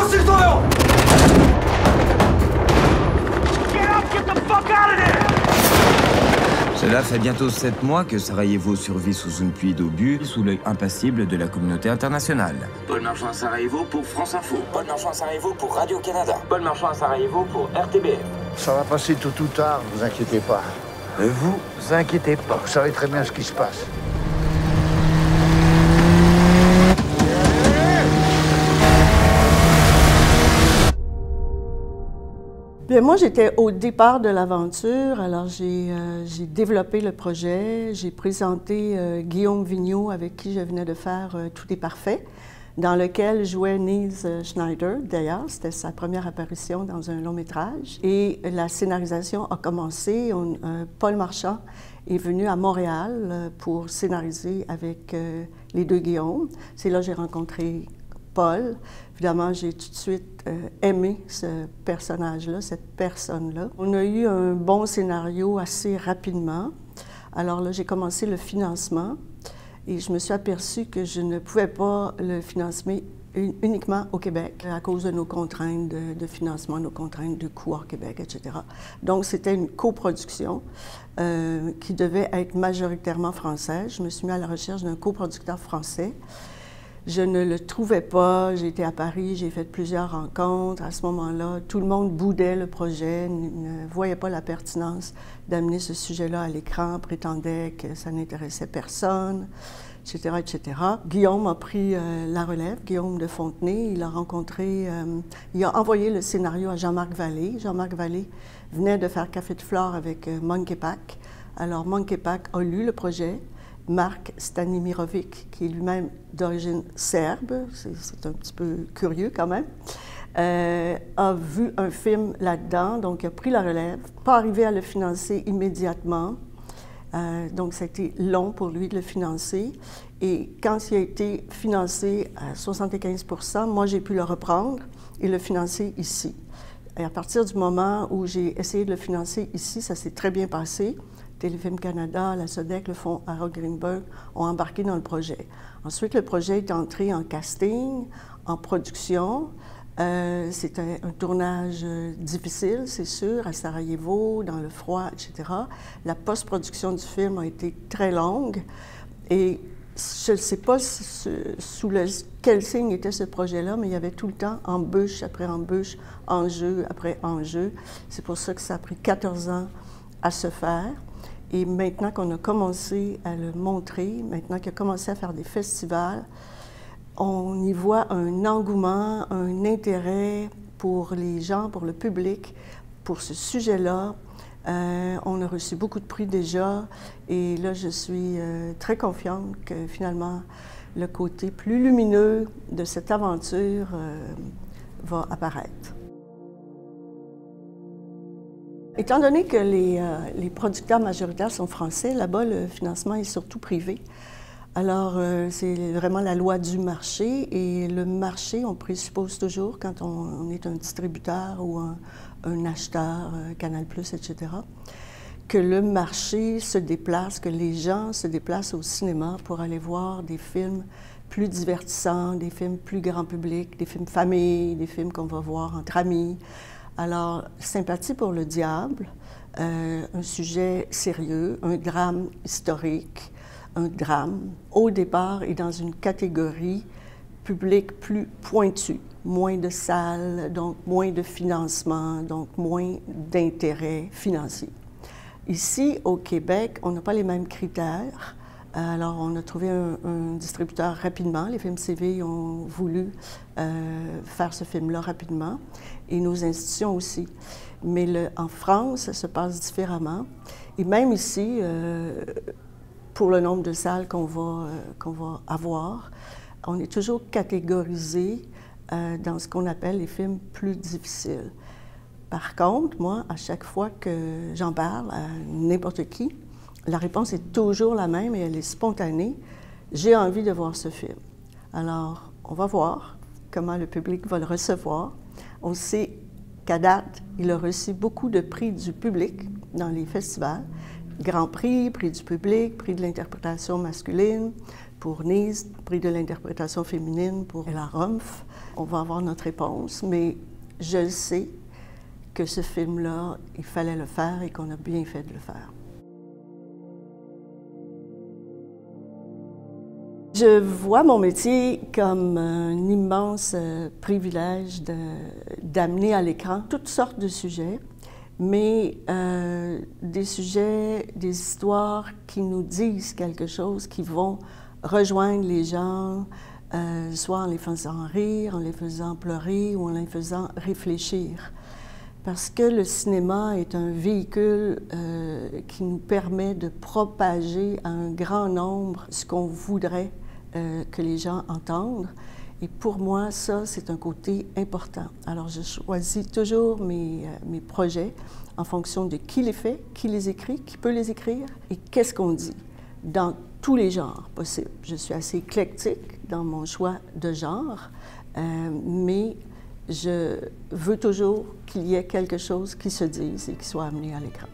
sur ton nom! Get the fuck out of there! Cela fait bientôt 7 mois que Sarajevo survit sous une pluie d'obus, sous l'œil impassible de la communauté internationale. Paul Marchand à Sarajevo pour France Info. Paul Marchand à Sarajevo pour Radio-Canada. Paul Marchand à Sarajevo pour RTBF. Ça va passer tôt ou tard, vous inquiétez pas. Vous inquiétez pas. Vous savez très bien ce qui se passe. Bien, moi, j'étais au départ de l'aventure. Alors, j'ai développé le projet. J'ai présenté Guillaume Vigneault, avec qui je venais de faire Tout est parfait, dans lequel jouait Niels Schneider, d'ailleurs. C'était sa première apparition dans un long métrage. Et la scénarisation a commencé. Paul Marchand est venu à Montréal pour scénariser avec les deux Guillaume. C'est là que j'ai rencontré Paul. Évidemment, j'ai tout de suite aimé ce personnage-là, cette personne-là. On a eu un bon scénario assez rapidement. Alors là, j'ai commencé le financement et je me suis aperçue que je ne pouvais pas le financer uniquement au Québec à cause de nos contraintes de financement, nos contraintes de coûts hors Québec, etc. Donc, c'était une coproduction qui devait être majoritairement française. Je me suis mis à la recherche d'un coproducteur français. Je ne le trouvais pas. J'ai été à Paris, j'ai fait plusieurs rencontres. À ce moment-là, tout le monde boudait le projet, ne voyait pas la pertinence d'amener ce sujet-là à l'écran, prétendait que ça n'intéressait personne, etc., etc. Guillaume a pris la relève, Guillaume de Fontenay. Il a rencontré, il a envoyé le scénario à Jean-Marc Vallée. Jean-Marc Vallée venait de faire Café de Flore avec Monkey Pack. Alors, Monkey Pack a lu le projet. Mark Stanimirovic, qui est lui-même d'origine serbe, c'est un petit peu curieux quand même, a vu un film là-dedans, donc il a pris la relève, pas arrivé à le financer immédiatement, donc ça a été long pour lui de le financer. Et quand il a été financé à 75 %, moi j'ai pu le reprendre et le financer ici. Et à partir du moment où j'ai essayé de le financer ici, ça s'est très bien passé. Téléfilm Canada, la SODEC, le fonds Harold Greenberg ont embarqué dans le projet. Ensuite, le projet est entré en casting, en production. C'était un tournage difficile, c'est sûr, à Sarajevo, dans le froid, etc. La post-production du film a été très longue. Et je ne sais pas sous quel signe était ce projet-là, mais il y avait tout le temps embûche après embûche, enjeu après enjeu. C'est pour ça que ça a pris 14 ans à se faire. Et maintenant qu'on a commencé à le montrer, maintenant qu'il a commencé à faire des festivals, on y voit un engouement, un intérêt pour les gens, pour le public, pour ce sujet-là. On a reçu beaucoup de prix déjà et là, je suis très confiante que finalement, le côté plus lumineux de cette aventure va apparaître. Étant donné que les producteurs majoritaires sont français, là-bas, le financement est surtout privé. Alors, c'est vraiment la loi du marché. Et le marché, on présuppose toujours, quand on est un distributeur ou un acheteur, Canal+, etc., que le marché se déplace, que les gens se déplacent au cinéma pour aller voir des films plus divertissants, des films plus grand public, des films famille, des films qu'on va voir entre amis. Alors, Sympathie pour le diable, un sujet sérieux, un drame historique, un drame, au départ, est dans une catégorie publique plus pointue, moins de salles, donc moins de financement, donc moins d'intérêt financier. Ici, au Québec, on n'a pas les mêmes critères. Alors, on a trouvé un distributeur rapidement. Les Films CV ont voulu faire ce film-là rapidement, et nos institutions aussi. Mais en France, ça se passe différemment. Et même ici, pour le nombre de salles qu'on va avoir, on est toujours catégorisé dans ce qu'on appelle les films plus difficiles. Par contre, moi, à chaque fois que j'en parle à n'importe qui, la réponse est toujours la même et elle est spontanée. J'ai envie de voir ce film. Alors, on va voir comment le public va le recevoir. On sait qu'à date, il a reçu beaucoup de prix du public dans les festivals. Grand prix, prix du public, prix de l'interprétation masculine, pour Nice, prix de l'interprétation féminine pour Ella Rumpf. On va avoir notre réponse, mais je sais que ce film-là, il fallait le faire et qu'on a bien fait de le faire. Je vois mon métier comme un immense privilège d'amener à l'écran toutes sortes de sujets, mais des sujets, des histoires qui nous disent quelque chose, qui vont rejoindre les gens, soit en les faisant rire, en les faisant pleurer ou en les faisant réfléchir. Parce que le cinéma est un véhicule qui nous permet de propager à un grand nombre ce qu'on voudrait que les gens entendent. Et pour moi, ça, c'est un côté important. Alors, je choisis toujours mes projets en fonction de qui les fait, qui les écrit, qui peut les écrire et qu'est-ce qu'on dit, dans tous les genres possibles. Je suis assez éclectique dans mon choix de genre, mais je veux toujours qu'il y ait quelque chose qui se dise et qui soit amené à l'écran.